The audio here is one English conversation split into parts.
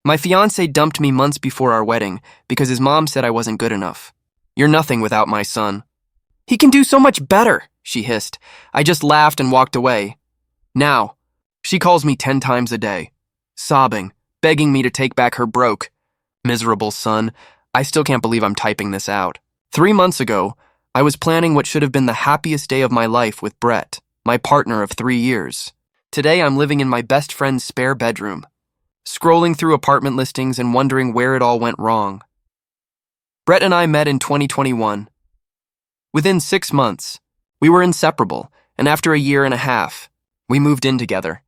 My fiance dumped me months before our wedding because his mom said I wasn't good enough. You're nothing without my son. He can do so much better, she hissed. I just laughed and walked away. Now, she calls me 10 times a day, sobbing, begging me to take back her broke. Miserable son, I still can't believe I'm typing this out. 3 months ago, I was planning what should have been the happiest day of my life with Brett, my partner of 3 years. Today I'm living in my best friend's spare bedroom, scrolling through apartment listings and wondering where it all went wrong. Brett and I met in 2021. Within 6 months, we were inseparable, and after a year and a half, we moved in together.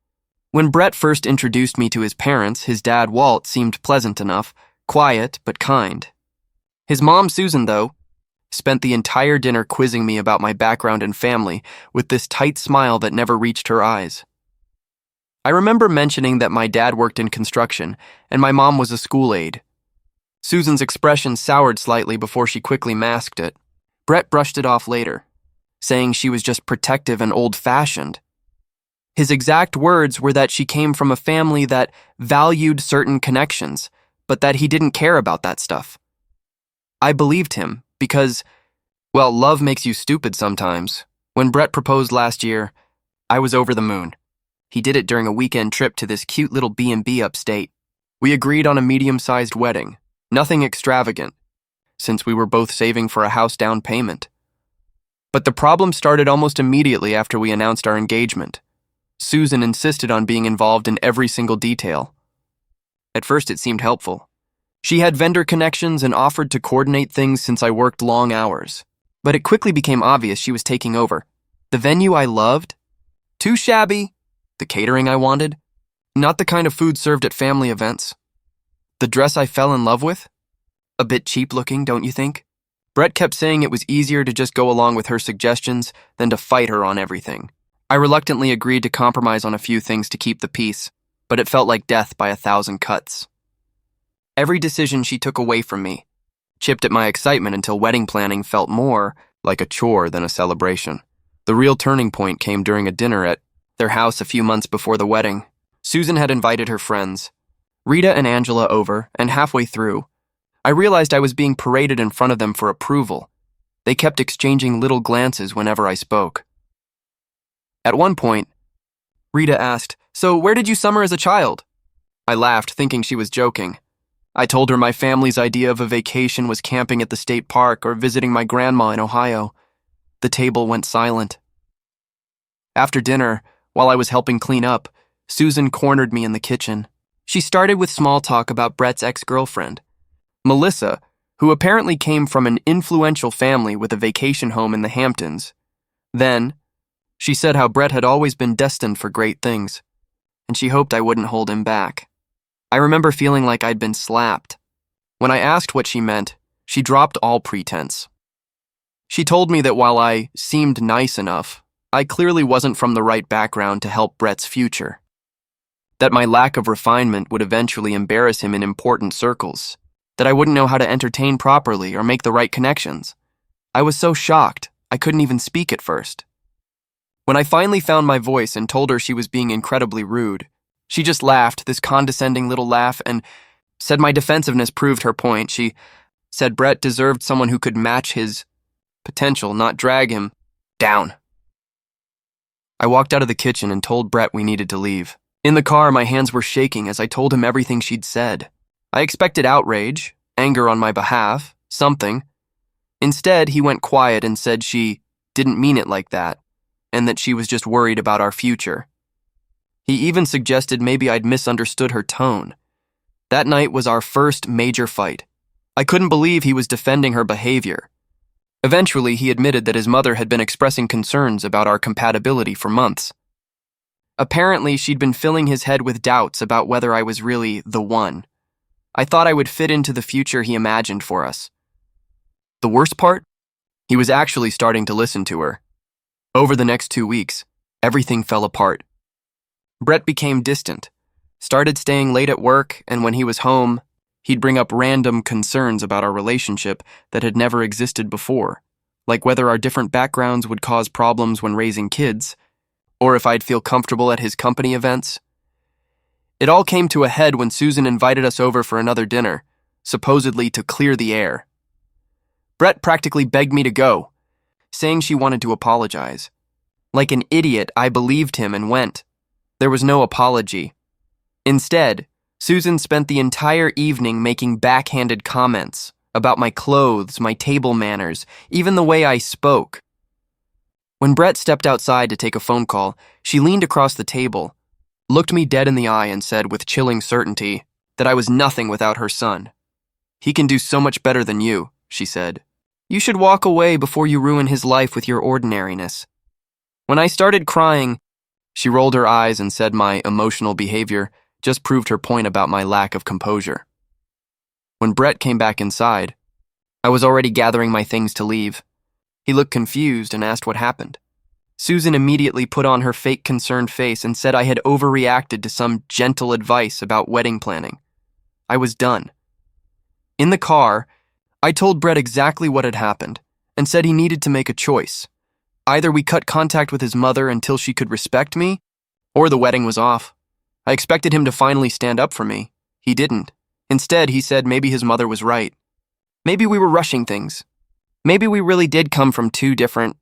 When Brett first introduced me to his parents, his dad, Walt, seemed pleasant enough, quiet but kind. His mom, Susan, though, spent the entire dinner quizzing me about my background and family with this tight smile that never reached her eyes. I remember mentioning that my dad worked in construction and my mom was a school aide. Susan's expression soured slightly before she quickly masked it. Brett brushed it off later, saying she was just protective and old-fashioned. His exact words were that she came from a family that valued certain connections, but that he didn't care about that stuff. I believed him because, well, love makes you stupid sometimes. When Brett proposed last year, I was over the moon. He did it during a weekend trip to this cute little B&B upstate. We agreed on a medium-sized wedding, nothing extravagant, since we were both saving for a house down payment. But the problem started almost immediately after we announced our engagement. Susan insisted on being involved in every single detail. At first it seemed helpful. She had vendor connections and offered to coordinate things since I worked long hours. But it quickly became obvious she was taking over. The venue I loved? Too shabby. The catering I wanted? Not the kind of food served at family events. The dress I fell in love with? A bit cheap looking, don't you think? Brett kept saying it was easier to just go along with her suggestions than to fight her on everything. I reluctantly agreed to compromise on a few things to keep the peace, but it felt like death by 1,000 cuts. Every decision she took away from me, chipped at my excitement until wedding planning felt more like a chore than a celebration. The real turning point came during a dinner at their house a few months before the wedding. Susan had invited her friends, Rita and Angela, over, and halfway through, I realized I was being paraded in front of them for approval. They kept exchanging little glances whenever I spoke. At one point, Rita asked, "So where did you summer as a child?" I laughed, thinking she was joking. I told her my family's idea of a vacation was camping at the state park or visiting my grandma in Ohio. The table went silent. After dinner, while I was helping clean up, Susan cornered me in the kitchen. She started with small talk about Brett's ex-girlfriend, Melissa, who apparently came from an influential family with a vacation home in the Hamptons. Then, she said how Brett had always been destined for great things, and she hoped I wouldn't hold him back. I remember feeling like I'd been slapped. When I asked what she meant, she dropped all pretense. She told me that while I seemed nice enough, I clearly wasn't from the right background to help Brett's future. That my lack of refinement would eventually embarrass him in important circles. That I wouldn't know how to entertain properly or make the right connections. I was so shocked, I couldn't even speak at first. When I finally found my voice and told her she was being incredibly rude, she just laughed, this condescending little laugh, and said my defensiveness proved her point. She said Brett deserved someone who could match his potential, not drag him down. I walked out of the kitchen and told Brett we needed to leave. In the car, my hands were shaking as I told him everything she'd said. I expected outrage, anger on my behalf, something. Instead, he went quiet and said she didn't mean it like that, and that she was just worried about our future. He even suggested maybe I'd misunderstood her tone. That night was our first major fight. I couldn't believe he was defending her behavior. Eventually, he admitted that his mother had been expressing concerns about our compatibility for months. Apparently, she'd been filling his head with doubts about whether I was really the one. I thought I would fit into the future he imagined for us. The worst part? He was actually starting to listen to her. Over the next 2 weeks, everything fell apart. Brett became distant, started staying late at work, and when he was home, he'd bring up random concerns about our relationship that had never existed before, like whether our different backgrounds would cause problems when raising kids, or if I'd feel comfortable at his company events. It all came to a head when Susan invited us over for another dinner, supposedly to clear the air. Brett practically begged me to go, saying she wanted to apologize. Like an idiot, I believed him and went. There was no apology. Instead, Susan spent the entire evening making backhanded comments about my clothes, my table manners, even the way I spoke. When Brett stepped outside to take a phone call, she leaned across the table, looked me dead in the eye and said with chilling certainty that I was nothing without her son. "He can do so much better than you," she said. "You should walk away before you ruin his life with your ordinariness." When I started crying, she rolled her eyes and said my emotional behavior just proved her point about my lack of composure. When Brett came back inside, I was already gathering my things to leave. He looked confused and asked what happened. Susan immediately put on her fake concerned face and said I had overreacted to some gentle advice about wedding planning. I was done. In the car, I told Brett exactly what had happened and said he needed to make a choice. Either we cut contact with his mother until she could respect me, or the wedding was off. I expected him to finally stand up for me. He didn't. Instead, he said maybe his mother was right. Maybe we were rushing things. Maybe we really did come from two different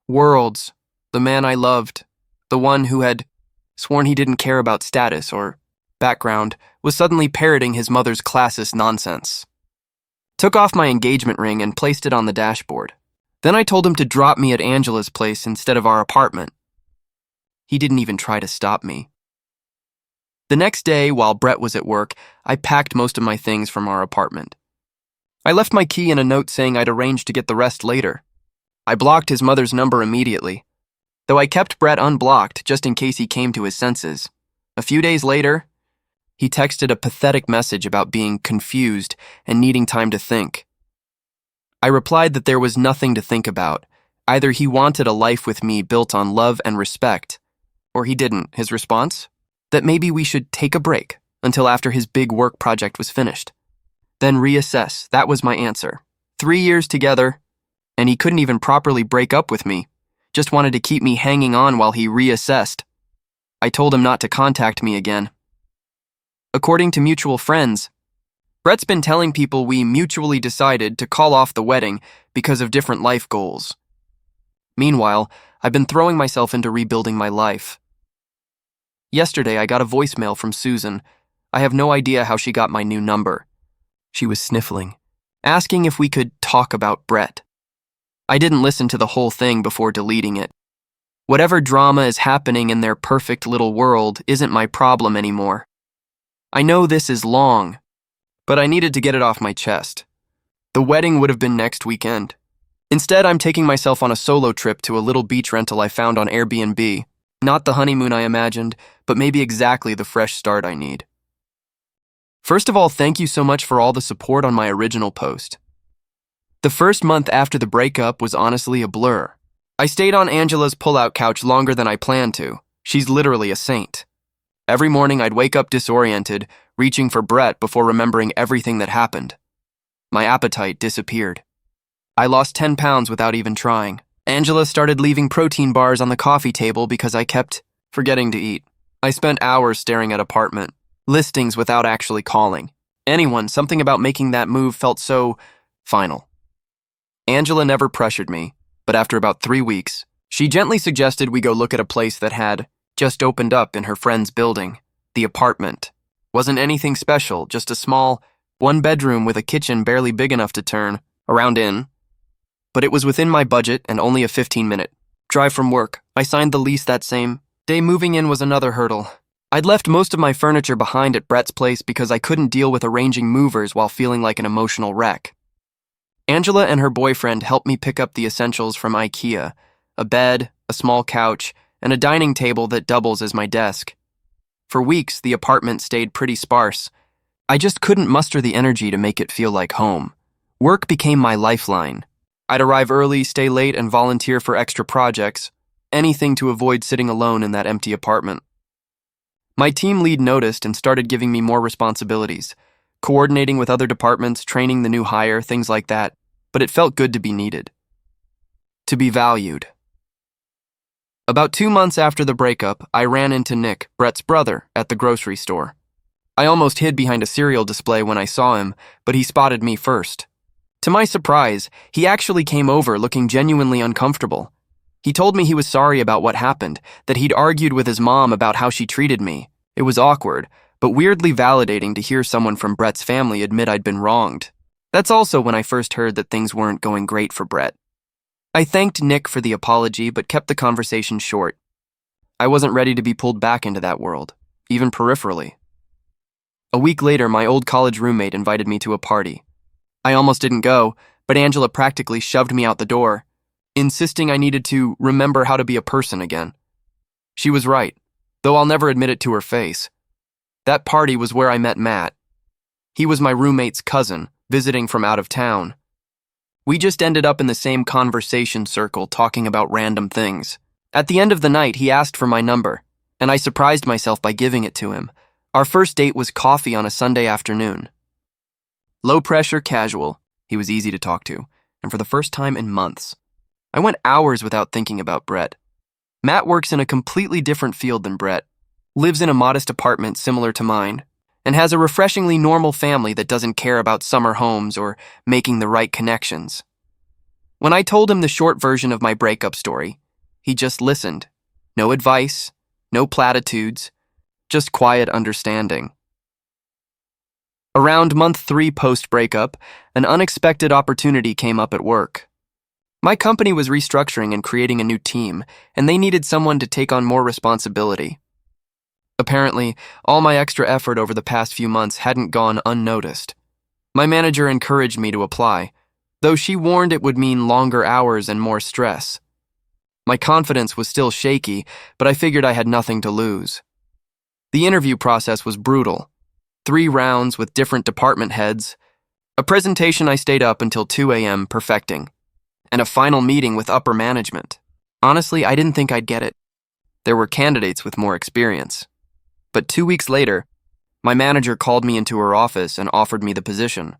worlds. The man I loved, the one who had sworn he didn't care about status or background, was suddenly parroting his mother's classist nonsense. Took off my engagement ring and placed it on the dashboard. Then I told him to drop me at Angela's place instead of our apartment. He didn't even try to stop me. The next day, while Brett was at work, I packed most of my things from our apartment. I left my key and a note saying I'd arranged to get the rest later. I blocked his mother's number immediately, though I kept Brett unblocked just in case he came to his senses. A few days later, he texted a pathetic message about being confused and needing time to think. I replied that there was nothing to think about. Either he wanted a life with me built on love and respect, or he didn't. His response? That maybe we should take a break until after his big work project was finished. Then reassess. That was my answer. 3 years together, and he couldn't even properly break up with me. Just wanted to keep me hanging on while he reassessed. I told him not to contact me again. According to mutual friends, Brett's been telling people we mutually decided to call off the wedding because of different life goals. Meanwhile, I've been throwing myself into rebuilding my life. Yesterday, I got a voicemail from Susan. I have no idea how she got my new number. She was sniffling, asking if we could talk about Brett. I didn't listen to the whole thing before deleting it. Whatever drama is happening in their perfect little world isn't my problem anymore. I know this is long, but I needed to get it off my chest. The wedding would have been next weekend. Instead, I'm taking myself on a solo trip to a little beach rental I found on Airbnb. Not the honeymoon I imagined, but maybe exactly the fresh start I need. First of all, thank you so much for all the support on my original post. The first month after the breakup was honestly a blur. I stayed on Angela's pull-out couch longer than I planned to. She's literally a saint. Every morning I'd wake up disoriented, reaching for Brett before remembering everything that happened. My appetite disappeared. I lost 10 pounds without even trying. Angela started leaving protein bars on the coffee table because I kept forgetting to eat. I spent hours staring at apartment listings without actually calling anyone. Something about making that move felt so final. Angela never pressured me, but after about 3 weeks, she gently suggested we go look at a place that had just opened up in her friend's building. The apartment wasn't anything special, just a small 1-bedroom with a kitchen barely big enough to turn around in. But it was within my budget and only a 15-minute drive from work. I signed the lease that same day. Moving in was another hurdle. I'd left most of my furniture behind at Brett's place because I couldn't deal with arranging movers while feeling like an emotional wreck. Angela and her boyfriend helped me pick up the essentials from IKEA, a bed, a small couch, and a dining table that doubles as my desk. For weeks, the apartment stayed pretty sparse. I just couldn't muster the energy to make it feel like home. Work became my lifeline. I'd arrive early, stay late, and volunteer for extra projects, anything to avoid sitting alone in that empty apartment. My team lead noticed and started giving me more responsibilities, coordinating with other departments, training the new hire, things like that, but it felt good to be needed. To be valued. About 2 months after the breakup, I ran into Nick, Brett's brother, at the grocery store. I almost hid behind a cereal display when I saw him, but he spotted me first. To my surprise, he actually came over looking genuinely uncomfortable. He told me he was sorry about what happened, that he'd argued with his mom about how she treated me. It was awkward, but weirdly validating to hear someone from Brett's family admit I'd been wronged. That's also when I first heard that things weren't going great for Brett. I thanked Nick for the apology, but kept the conversation short. I wasn't ready to be pulled back into that world, even peripherally. A week later, my old college roommate invited me to a party. I almost didn't go, but Angela practically shoved me out the door, insisting I needed to remember how to be a person again. She was right, though I'll never admit it to her face. That party was where I met Matt. He was my roommate's cousin, visiting from out of town. We just ended up in the same conversation circle talking about random things. At the end of the night, he asked for my number, and I surprised myself by giving it to him. Our first date was coffee on a Sunday afternoon. Low pressure, casual. He was easy to talk to, and for the first time in months. I went hours without thinking about Brett. Matt works in a completely different field than Brett, lives in a modest apartment similar to mine, and has a refreshingly normal family that doesn't care about summer homes or making the right connections. When I told him the short version of my breakup story, he just listened. No advice, no platitudes, just quiet understanding. Around month 3 post-breakup, an unexpected opportunity came up at work. My company was restructuring and creating a new team, and they needed someone to take on more responsibility. Apparently, all my extra effort over the past few months hadn't gone unnoticed. My manager encouraged me to apply, though she warned it would mean longer hours and more stress. My confidence was still shaky, but I figured I had nothing to lose. The interview process was brutal. 3 rounds with different department heads, a presentation I stayed up until 2 a.m. perfecting, and a final meeting with upper management. Honestly, I didn't think I'd get it. There were candidates with more experience. But 2 weeks later, my manager called me into her office and offered me the position.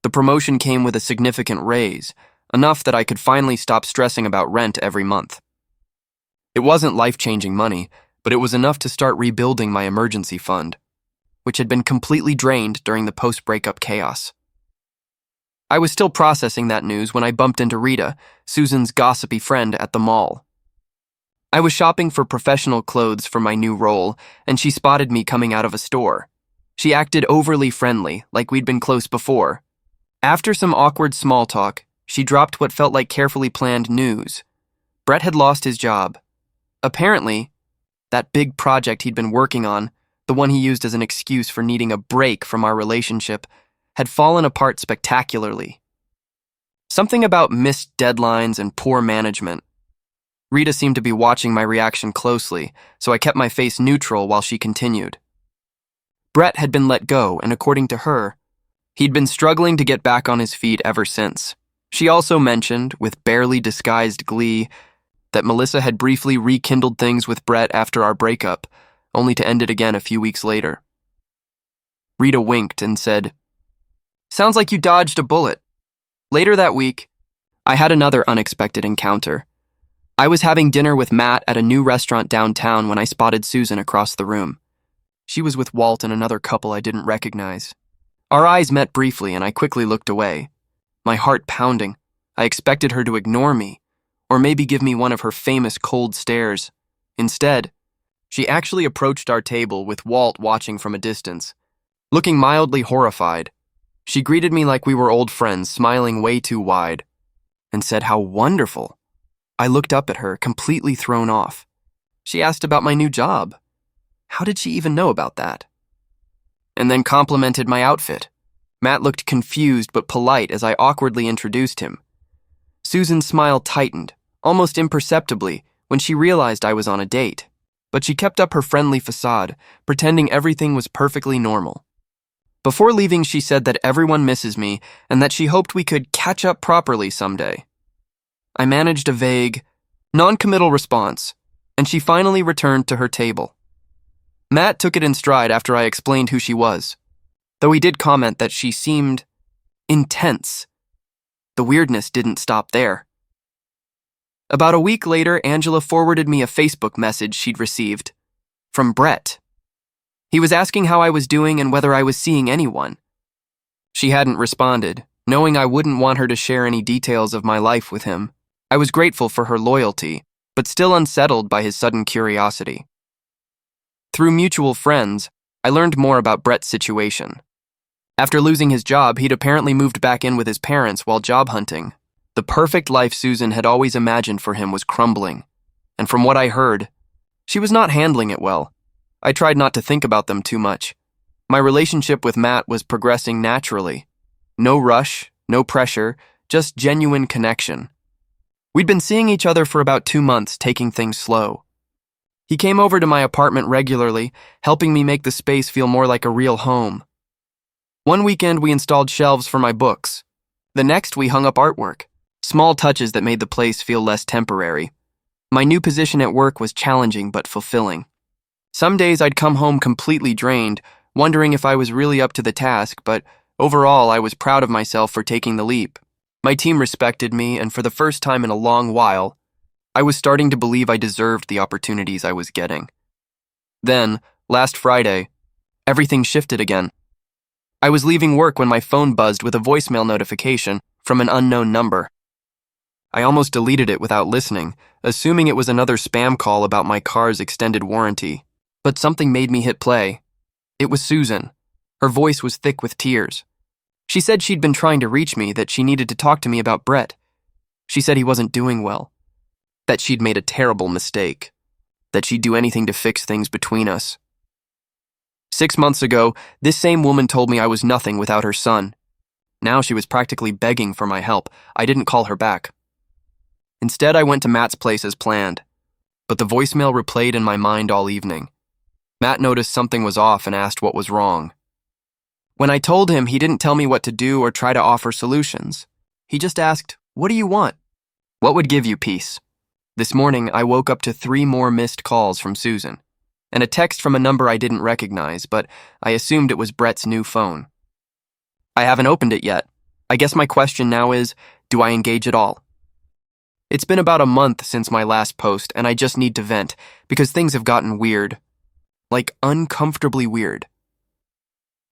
The promotion came with a significant raise, enough that I could finally stop stressing about rent every month. It wasn't life-changing money, but it was enough to start rebuilding my emergency fund, which had been completely drained during the post-breakup chaos. I was still processing that news when I bumped into Rita, Susan's gossipy friend, at the mall. I was shopping for professional clothes for my new role, and she spotted me coming out of a store. She acted overly friendly, like we'd been close before. After some awkward small talk, she dropped what felt like carefully planned news. Brett had lost his job. Apparently, that big project he'd been working on, the one he used as an excuse for needing a break from our relationship, had fallen apart spectacularly. Something about missed deadlines and poor management. Rita seemed to be watching my reaction closely, so I kept my face neutral while she continued. Brett had been let go, and according to her, he'd been struggling to get back on his feet ever since. She also mentioned, with barely disguised glee, that Melissa had briefly rekindled things with Brett after our breakup, only to end it again a few weeks later. Rita winked and said, "Sounds like you dodged a bullet." Later that week, I had another unexpected encounter. I was having dinner with Matt at a new restaurant downtown when I spotted Susan across the room. She was with Walt and another couple I didn't recognize. Our eyes met briefly and I quickly looked away, my heart pounding. I expected her to ignore me, or maybe give me one of her famous cold stares. Instead, she actually approached our table with Walt watching from a distance. Looking mildly horrified, she greeted me like we were old friends, smiling way too wide, and said how wonderful. I looked up at her, completely thrown off. She asked about my new job. How did she even know about that? And then complimented my outfit. Matt looked confused but polite as I awkwardly introduced him. Susan's smile tightened, almost imperceptibly, when she realized I was on a date, but she kept up her friendly facade, pretending everything was perfectly normal. Before leaving, she said that everyone misses me and that she hoped we could catch up properly someday. I managed a vague, non-committal response, and she finally returned to her table. Matt took it in stride after I explained who she was, though he did comment that she seemed intense. The weirdness didn't stop there. About a week later, Angela forwarded me a Facebook message she'd received from Brett. He was asking how I was doing and whether I was seeing anyone. She hadn't responded, knowing I wouldn't want her to share any details of my life with him. I was grateful for her loyalty, but still unsettled by his sudden curiosity. Through mutual friends, I learned more about Brett's situation. After losing his job, he'd apparently moved back in with his parents while job hunting. The perfect life Susan had always imagined for him was crumbling, and from what I heard, she was not handling it well. I tried not to think about them too much. My relationship with Matt was progressing naturally. No rush, no pressure, just genuine connection. We'd been seeing each other for about 2 months, taking things slow. He came over to my apartment regularly, helping me make the space feel more like a real home. One weekend we installed shelves for my books. The next we hung up artwork, small touches that made the place feel less temporary. My new position at work was challenging but fulfilling. Some days I'd come home completely drained, wondering if I was really up to the task, but overall I was proud of myself for taking the leap. My team respected me, and for the first time in a long while, I was starting to believe I deserved the opportunities I was getting. Then, last Friday, everything shifted again. I was leaving work when my phone buzzed with a voicemail notification from an unknown number. I almost deleted it without listening, assuming it was another spam call about my car's extended warranty. But something made me hit play. It was Susan. Her voice was thick with tears. She said she'd been trying to reach me, that she needed to talk to me about Brett. She said he wasn't doing well, that she'd made a terrible mistake, that she'd do anything to fix things between us. 6 months ago, this same woman told me I was nothing without her son. Now she was practically begging for my help. I didn't call her back. Instead, I went to Matt's place as planned, but the voicemail replayed in my mind all evening. Matt noticed something was off and asked what was wrong. When I told him, he didn't tell me what to do or try to offer solutions. He just asked, "What do you want? What would give you peace?" This morning, I woke up to 3 more missed calls from Susan, and a text from a number I didn't recognize, but I assumed it was Brett's new phone. I haven't opened it yet. I guess my question now is, do I engage at all? It's been about a month since my last post, and I just need to vent, because things have gotten weird. Like, uncomfortably weird.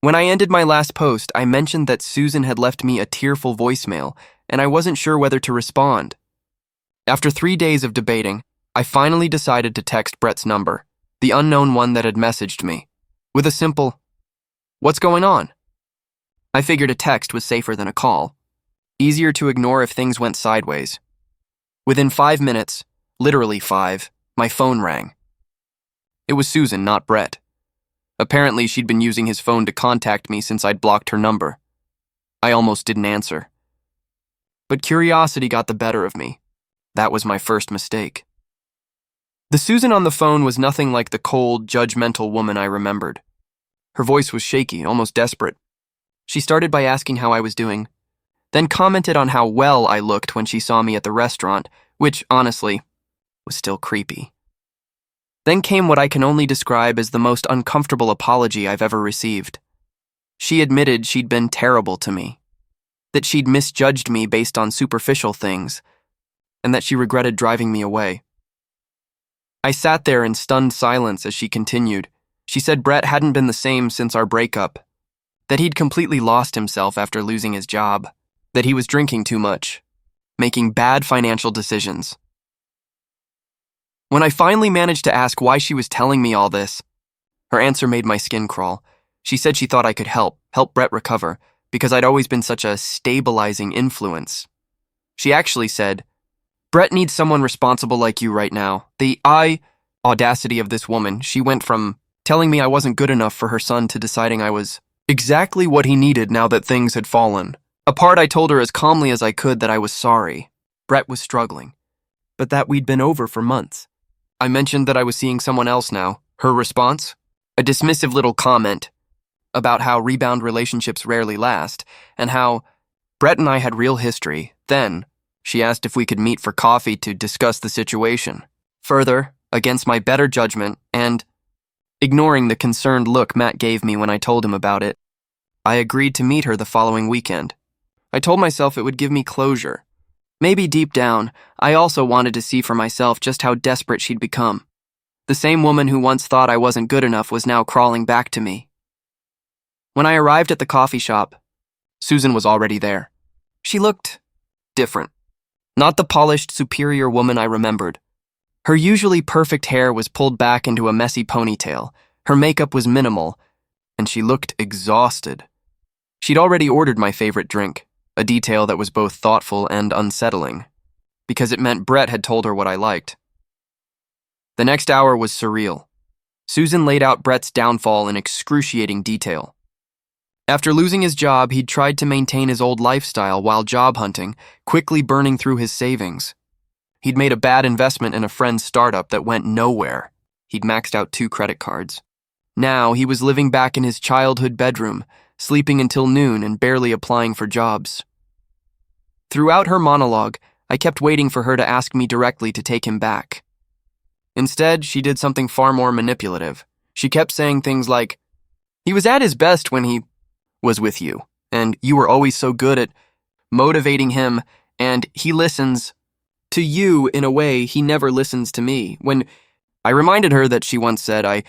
When I ended my last post, I mentioned that Susan had left me a tearful voicemail, and I wasn't sure whether to respond. After 3 days of debating, I finally decided to text Brett's number, the unknown one that had messaged me, with a simple, "What's going on?" I figured a text was safer than a call, easier to ignore if things went sideways. Within 5 minutes, literally 5, my phone rang. It was Susan, not Brett. Apparently, she'd been using his phone to contact me since I'd blocked her number. I almost didn't answer. But curiosity got the better of me. That was my first mistake. The Susan on the phone was nothing like the cold, judgmental woman I remembered. Her voice was shaky, almost desperate. She started by asking how I was doing, then commented on how well I looked when she saw me at the restaurant, which, honestly, was still creepy. Then came what I can only describe as the most uncomfortable apology I've ever received. She admitted she'd been terrible to me, that she'd misjudged me based on superficial things, and that she regretted driving me away. I sat there in stunned silence as she continued. She said Brett hadn't been the same since our breakup, that he'd completely lost himself after losing his job, that he was drinking too much, making bad financial decisions. When I finally managed to ask why she was telling me all this, her answer made my skin crawl. She said she thought I could help Brett recover, because I'd always been such a stabilizing influence. She actually said, "Brett needs someone responsible like you right now." The audacity of this woman. She went from telling me I wasn't good enough for her son to deciding I was exactly what he needed now that things had fallen. Apart, I told her as calmly as I could that I was sorry. Brett was struggling, but that we'd been over for months. I mentioned that I was seeing someone else now. Her response? A dismissive little comment about how rebound relationships rarely last, and how Brett and I had real history. Then, she asked if we could meet for coffee to discuss the situation. Further, against my better judgment, and ignoring the concerned look Matt gave me when I told him about it, I agreed to meet her the following weekend. I told myself it would give me closure. Maybe deep down, I also wanted to see for myself just how desperate she'd become. The same woman who once thought I wasn't good enough was now crawling back to me. When I arrived at the coffee shop, Susan was already there. She looked different. Not the polished, superior woman I remembered. Her usually perfect hair was pulled back into a messy ponytail, her makeup was minimal, and she looked exhausted. She'd already ordered my favorite drink, a detail that was both thoughtful and unsettling, because it meant Brett had told her what I liked. The next hour was surreal. Susan laid out Brett's downfall in excruciating detail. After losing his job, he'd tried to maintain his old lifestyle while job hunting, quickly burning through his savings. He'd made a bad investment in a friend's startup that went nowhere. He'd maxed out 2 credit cards. Now he was living back in his childhood bedroom, sleeping until noon and barely applying for jobs. Throughout her monologue, I kept waiting for her to ask me directly to take him back. Instead, she did something far more manipulative. She kept saying things like, "He was at his best when he was with you, and you were always so good at motivating him, and he listens to you in a way he never listens to me." When I reminded her that she once said I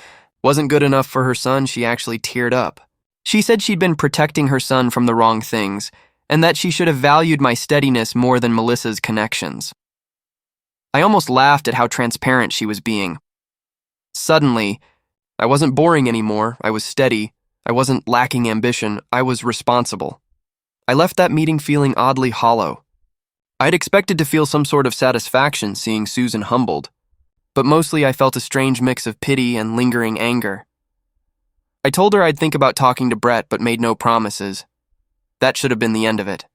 wasn't good enough for her son, she actually teared up. She said she'd been protecting her son from the wrong things, and that she should have valued my steadiness more than Melissa's connections. I almost laughed at how transparent she was being. Suddenly, I wasn't boring anymore, I was steady, I wasn't lacking ambition, I was responsible. I left that meeting feeling oddly hollow. I'd expected to feel some sort of satisfaction seeing Susan humbled, but mostly I felt a strange mix of pity and lingering anger. I told her I'd think about talking to Brett, but made no promises. That should have been the end of it.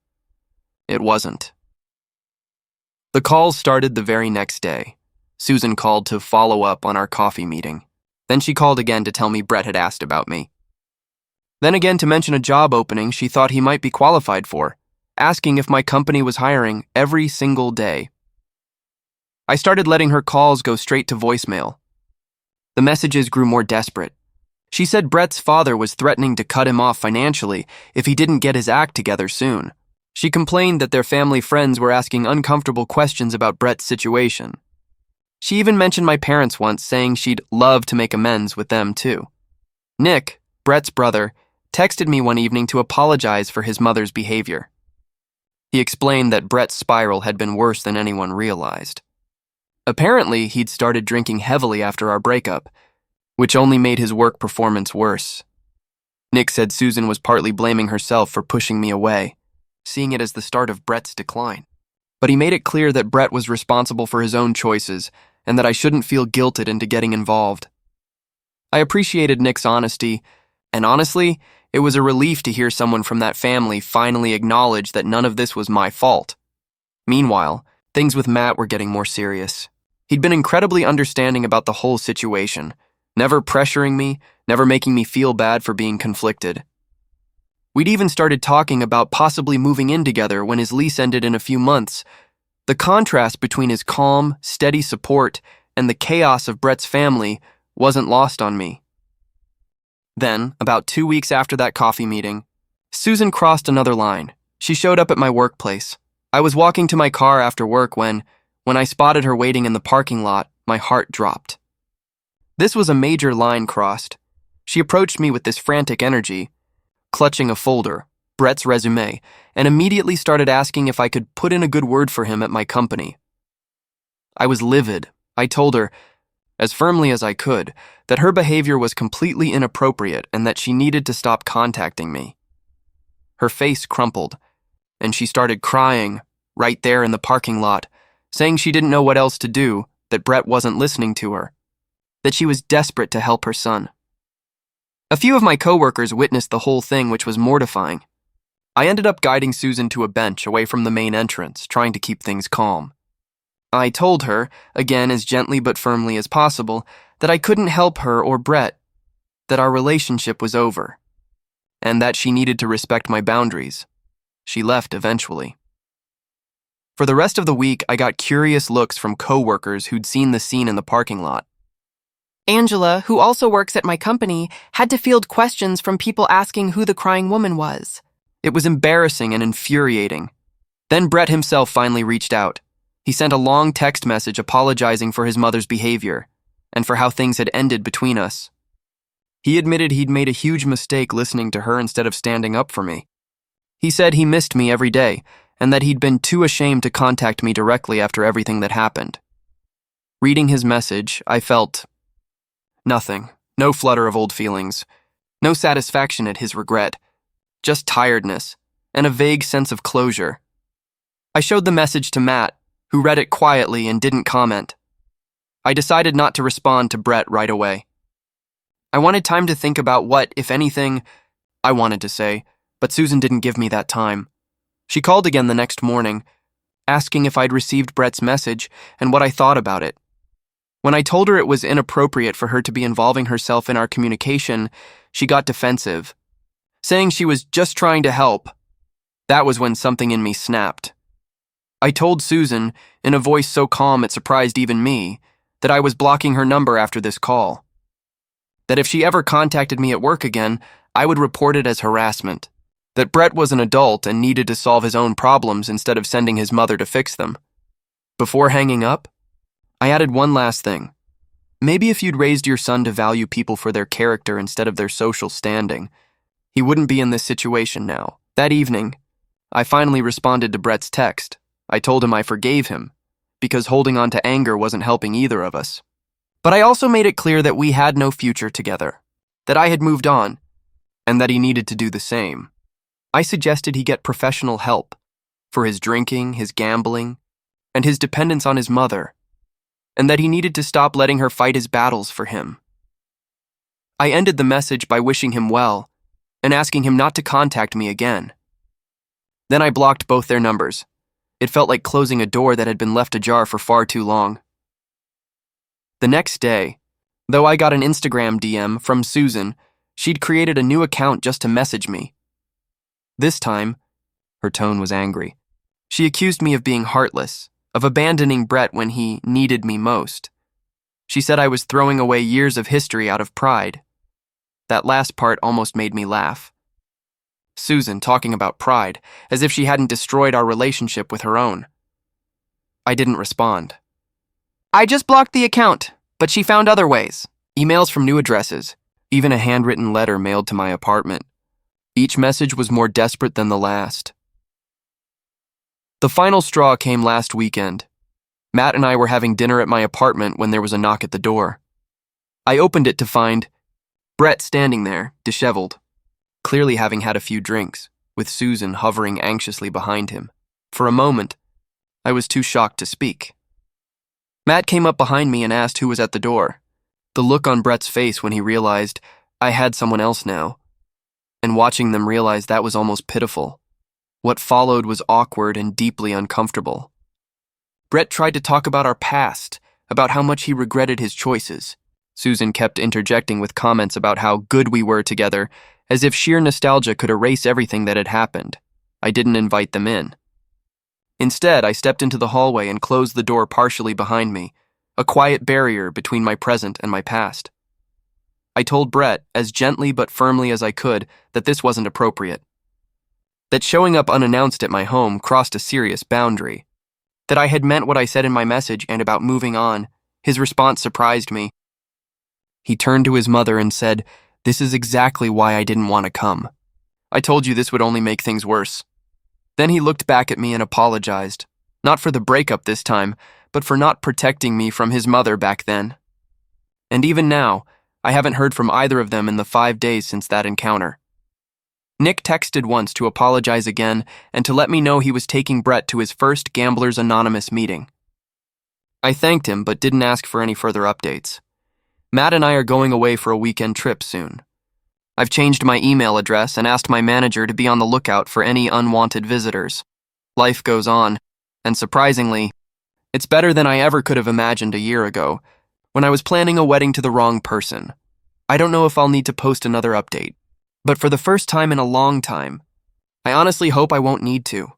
It wasn't. The calls started the very next day. Susan called to follow up on our coffee meeting. Then she called again to tell me Brett had asked about me. Then again to mention a job opening she thought he might be qualified for, asking if my company was hiring every single day. I started letting her calls go straight to voicemail. The messages grew more desperate. She said Brett's father was threatening to cut him off financially if he didn't get his act together soon. She complained that their family friends were asking uncomfortable questions about Brett's situation. She even mentioned my parents once, saying she'd love to make amends with them too. Nick, Brett's brother, texted me one evening to apologize for his mother's behavior. He explained that Brett's spiral had been worse than anyone realized. Apparently, he'd started drinking heavily after our breakup, which only made his work performance worse. Nick said Susan was partly blaming herself for pushing me away, seeing it as the start of Brett's decline. But he made it clear that Brett was responsible for his own choices and that I shouldn't feel guilted into getting involved. I appreciated Nick's honesty, and honestly, it was a relief to hear someone from that family finally acknowledge that none of this was my fault. Meanwhile, things with Matt were getting more serious. He'd been incredibly understanding about the whole situation, never pressuring me, never making me feel bad for being conflicted. We'd even started talking about possibly moving in together when his lease ended in a few months. The contrast between his calm, steady support and the chaos of Brett's family wasn't lost on me. Then, about 2 weeks after that coffee meeting, Susan crossed another line. She showed up at my workplace. I was walking to my car after work when I spotted her waiting in the parking lot, my heart dropped. This was a major line crossed. She approached me with this frantic energy, clutching a folder, Brett's resume, and immediately started asking if I could put in a good word for him at my company. I was livid. I told her, as firmly as I could, that her behavior was completely inappropriate and that she needed to stop contacting me. Her face crumpled, and she started crying right there in the parking lot, saying she didn't know what else to do, that Brett wasn't listening to her, that she was desperate to help her son. A few of my coworkers witnessed the whole thing, which was mortifying. I ended up guiding Susan to a bench away from the main entrance, trying to keep things calm. I told her, again as gently but firmly as possible, that I couldn't help her or Brett, that our relationship was over, and that she needed to respect my boundaries. She left eventually. For the rest of the week, I got curious looks from coworkers who'd seen the scene in the parking lot. Angela, who also works at my company, had to field questions from people asking who the crying woman was. It was embarrassing and infuriating. Then Brett himself finally reached out. He sent a long text message apologizing for his mother's behavior, and for how things had ended between us. He admitted he'd made a huge mistake listening to her instead of standing up for me. He said he missed me every day, and that he'd been too ashamed to contact me directly after everything that happened. Reading his message, I felt nothing, no flutter of old feelings, no satisfaction at his regret, just tiredness and a vague sense of closure. I showed the message to Matt, who read it quietly and didn't comment. I decided not to respond to Brett right away. I wanted time to think about what, if anything, I wanted to say, but Susan didn't give me that time. She called again the next morning, asking if I'd received Brett's message and what I thought about it. When I told her it was inappropriate for her to be involving herself in our communication, she got defensive, saying she was just trying to help. That was when something in me snapped. I told Susan, in a voice so calm it surprised even me, that I was blocking her number after this call. That if she ever contacted me at work again, I would report it as harassment. That Brett was an adult and needed to solve his own problems instead of sending his mother to fix them. Before hanging up, I added one last thing. Maybe if you'd raised your son to value people for their character instead of their social standing, he wouldn't be in this situation now. That evening, I finally responded to Brett's text. I told him I forgave him, because holding on to anger wasn't helping either of us. But I also made it clear that we had no future together, that I had moved on, and that he needed to do the same. I suggested he get professional help for his drinking, his gambling, and his dependence on his mother, and that he needed to stop letting her fight his battles for him. I ended the message by wishing him well and asking him not to contact me again. Then I blocked both their numbers. It felt like closing a door that had been left ajar for far too long. The next day, though I got an Instagram DM from Susan, she'd created a new account just to message me. This time, her tone was angry. She accused me of being heartless, of abandoning Brett when he needed me most. She said I was throwing away years of history out of pride. That last part almost made me laugh. Susan talking about pride, as if she hadn't destroyed our relationship with her own. I didn't respond. I just blocked the account, but she found other ways. Emails from new addresses, even a handwritten letter mailed to my apartment. Each message was more desperate than the last. The final straw came last weekend. Matt and I were having dinner at my apartment when there was a knock at the door. I opened it to find Brett standing there, disheveled, clearly having had a few drinks, with Susan hovering anxiously behind him. For a moment, I was too shocked to speak. Matt came up behind me and asked who was at the door. The look on Brett's face when he realized I had someone else now, and watching them realize that was almost pitiful. What followed was awkward and deeply uncomfortable. Brett tried to talk about our past, about how much he regretted his choices. Susan kept interjecting with comments about how good we were together, as if sheer nostalgia could erase everything that had happened. I didn't invite them in. Instead, I stepped into the hallway and closed the door partially behind me, a quiet barrier between my present and my past. I told Brett, as gently but firmly as I could, that this wasn't appropriate. That showing up unannounced at my home crossed a serious boundary. That I had meant what I said in my message and about moving on. His response surprised me. He turned to his mother and said, "This is exactly why I didn't want to come. I told you this would only make things worse." Then he looked back at me and apologized, not for the breakup this time, but for not protecting me from his mother back then. And even now, I haven't heard from either of them in the 5 days since that encounter. Nick texted once to apologize again and to let me know he was taking Brett to his first Gamblers Anonymous meeting. I thanked him but didn't ask for any further updates. Matt and I are going away for a weekend trip soon. I've changed my email address and asked my manager to be on the lookout for any unwanted visitors. Life goes on, and surprisingly, it's better than I ever could have imagined a year ago, when I was planning a wedding to the wrong person. I don't know if I'll need to post another update, but for the first time in a long time, I honestly hope I won't need to.